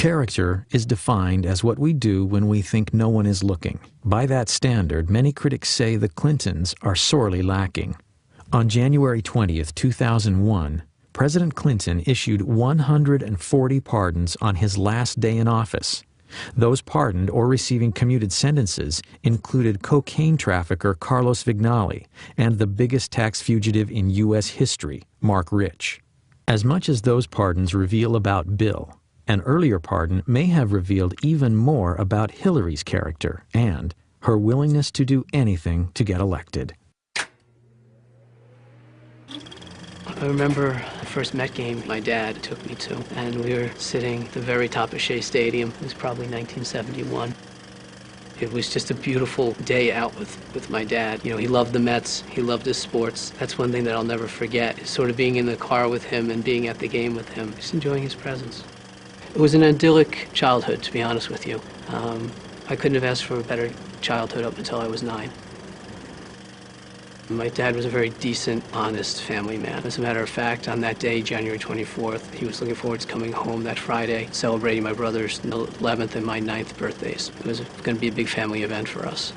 Character is defined as what we do when we think no one is looking. By that standard, many critics say the Clintons are sorely lacking. On January 20th, 2001, President Clinton issued 140 pardons on his last day in office. Those pardoned or receiving commuted sentences included cocaine trafficker Carlos Vignali and the biggest tax fugitive in U.S. history, Mark Rich. As much as those pardons reveal about Bill, an earlier pardon may have revealed even more about Hillary's character and her willingness to do anything to get elected. I remember the first Met game my dad took me to, and we were sitting at the very top of Shea Stadium. It was probably 1971. It was just a beautiful day out with my dad. You know, he loved the Mets, he loved his sports. That's one thing that I'll never forget, sort of being in the car with him and being at the game with him, just enjoying his presence. It was an idyllic childhood, to be honest with you. I couldn't have asked for a better childhood up until I was 9. My dad was a very decent, honest family man. As a matter of fact, on that day, January 24th, he was looking forward to coming home that Friday, celebrating my brother's 11th and my 9th birthdays. It was going to be a big family event for us.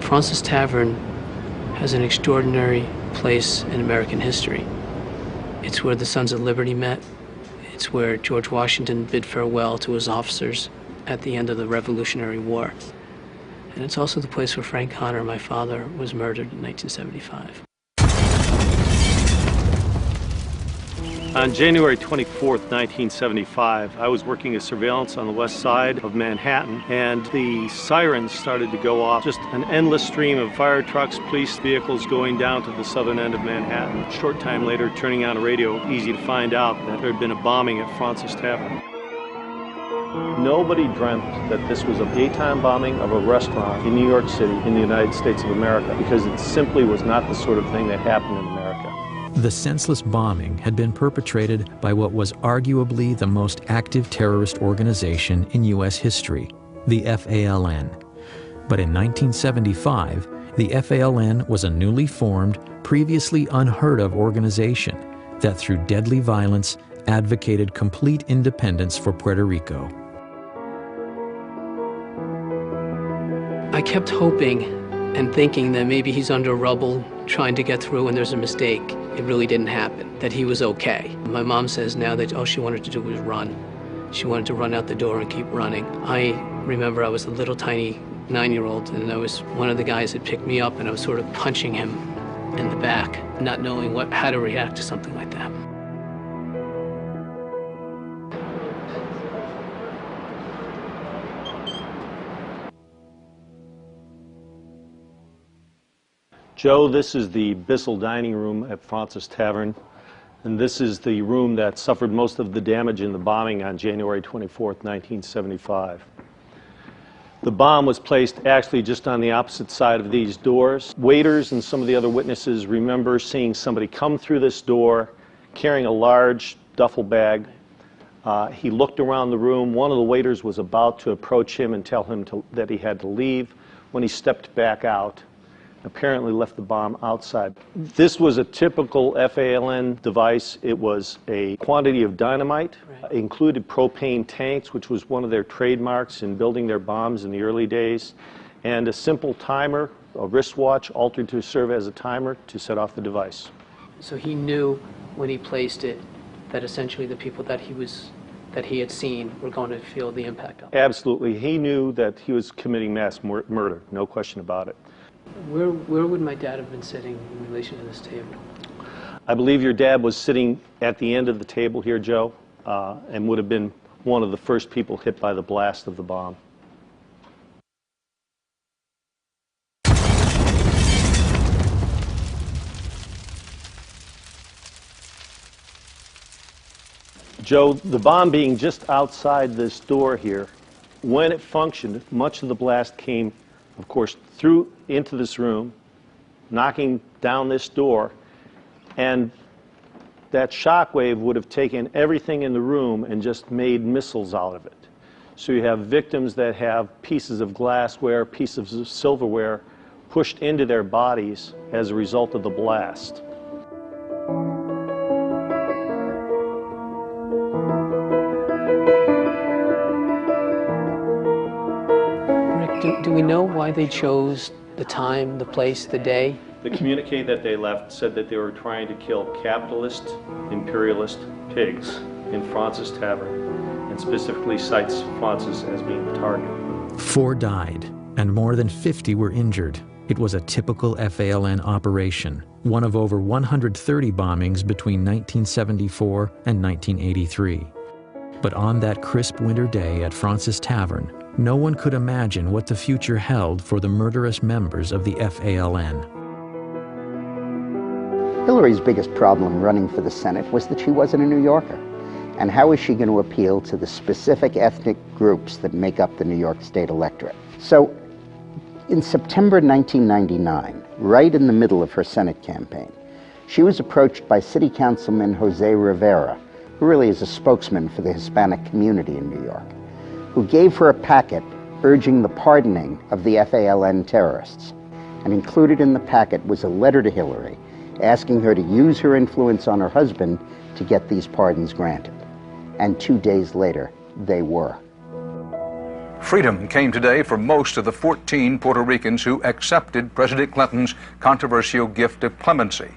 Francis Tavern has an extraordinary place in American history. It's where the Sons of Liberty met. It's where George Washington bid farewell to his officers at the end of the Revolutionary War. And it's also the place where Frank Connor, my father, was murdered in 1975. On January 24th, 1975, I was working as surveillance on the west side of Manhattan, and the sirens started to go off. Just an endless stream of fire trucks, police vehicles going down to the southern end of Manhattan. A short time later, turning on a radio, easy to find out that there had been a bombing at Francis Tavern. Nobody dreamt that this was a daytime bombing of a restaurant in New York City in the United States of America, because it simply was not the sort of thing that happened in America. The senseless bombing had been perpetrated by what was arguably the most active terrorist organization in U.S. history, the FALN. But in 1975, the FALN was a newly formed, previously unheard of organization that through deadly violence advocated complete independence for Puerto Rico. I kept hoping and thinking that maybe he's under rubble, trying to get through and there's a mistake. It really didn't happen, that he was okay. My mom says now that all she wanted to do was run. She wanted to run out the door and keep running. I remember I was a little tiny 9-year-old, and I was one of the guys that picked me up, and I was sort of punching him in the back, not knowing how to react to something like that. Joe, this is the Bissell dining room at Francis Tavern, and this is the room that suffered most of the damage in the bombing on January 24th, 1975. The bomb was placed actually just on the opposite side of these doors. Waiters and some of the other witnesses remember seeing somebody come through this door carrying a large duffel bag. He looked around the room. One of the waiters was about to approach him and tell him that he had to leave when he stepped back out. Apparently left the bomb outside. This was a typical FALN device. It was a quantity of dynamite, included propane tanks, which was one of their trademarks in building their bombs in the early days, and a simple timer, a wristwatch altered to serve as a timer to set off the device. So he knew when he placed it that essentially the people that he had seen were going to feel the impact of it. Absolutely. He knew that he was committing mass murder, no question about it. Where would my dad have been sitting in relation to this table? I believe your dad was sitting at the end of the table here, Joe, and would have been one of the first people hit by the blast of the bomb. Joe, the bomb being just outside this door here, when it functioned, much of the blast came, of course, through into this room, knocking down this door, and that shock wave would have taken everything in the room and just made missiles out of it. So you have victims that have pieces of glassware, pieces of silverware pushed into their bodies as a result of the blast. Rick, do we know why they chose the time, the place, the day? The communique that they left said that they were trying to kill capitalist, imperialist pigs in Francis Tavern, and specifically cites Francis as being the target. 4 died, and more than 50 were injured. It was a typical FALN operation, one of over 130 bombings between 1974 and 1983. But on that crisp winter day at Francis Tavern, no one could imagine what the future held for the murderous members of the FALN. Hillary's biggest problem running for the Senate was that she wasn't a New Yorker. And how is she going to appeal to the specific ethnic groups that make up the New York State electorate? So, in September 1999, right in the middle of her Senate campaign, she was approached by City Councilman Jose Rivera, who really is a spokesman for the Hispanic community in New York, who gave her a packet urging the pardoning of the FALN terrorists. And included in the packet was a letter to Hillary asking her to use her influence on her husband to get these pardons granted. And 2 days later, they were. Freedom came today for most of the 14 Puerto Ricans who accepted President Clinton's controversial gift of clemency.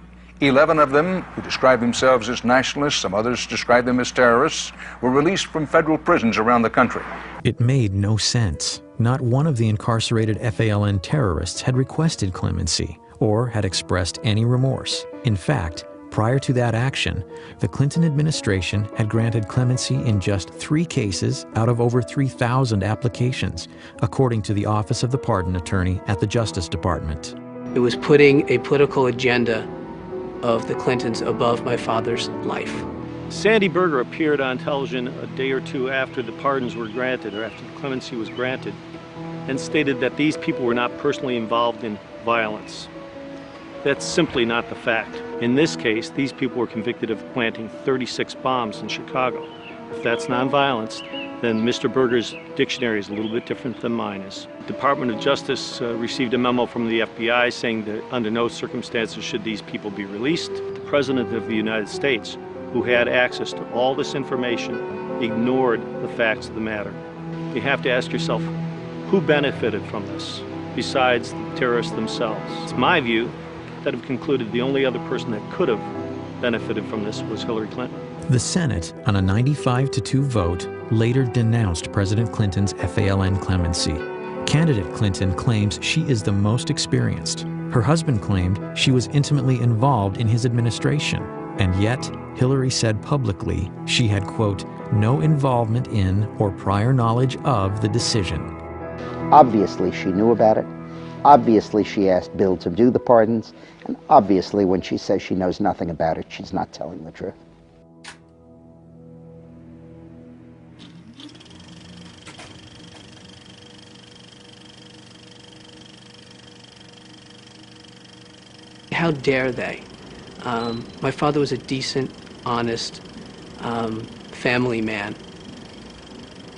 11 of them, who describe themselves as nationalists, some others describe them as terrorists, were released from federal prisons around the country. It made no sense. Not one of the incarcerated FALN terrorists had requested clemency or had expressed any remorse. In fact, prior to that action, the Clinton administration had granted clemency in just 3 cases out of over 3,000 applications, according to the Office of the Pardon Attorney at the Justice Department. It was putting a political agenda of the Clintons above my father's life. Sandy Berger appeared on television a day or 2 after the pardons were granted, or after the clemency was granted, and stated that these people were not personally involved in violence. That's simply not the fact. In this case, these people were convicted of planting 36 bombs in Chicago. If that's nonviolence, then Mr. Berger's dictionary is a little bit different than mine is. The Department of Justice received a memo from the FBI saying that under no circumstances should these people be released. The President of the United States, who had access to all this information, ignored the facts of the matter. You have to ask yourself, who benefited from this besides the terrorists themselves? It's my view that have concluded the only other person that could have benefited from this was Hillary Clinton. The Senate, on a 95-2 vote, later denounced President Clinton's FALN clemency. Candidate Clinton claims she is the most experienced. Her husband claimed she was intimately involved in his administration, and yet Hillary said publicly she had, quote, no involvement in or prior knowledge of the decision. Obviously, she knew about it. Obviously, she asked Bill to do the pardons. And obviously, when she says she knows nothing about it, she's not telling the truth. How dare they? My father was a decent, honest family man,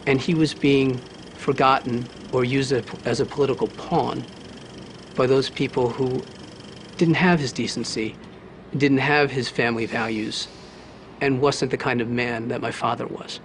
and he was being forgotten or used as a political pawn by those people who didn't have his decency, didn't have his family values, and wasn't the kind of man that my father was.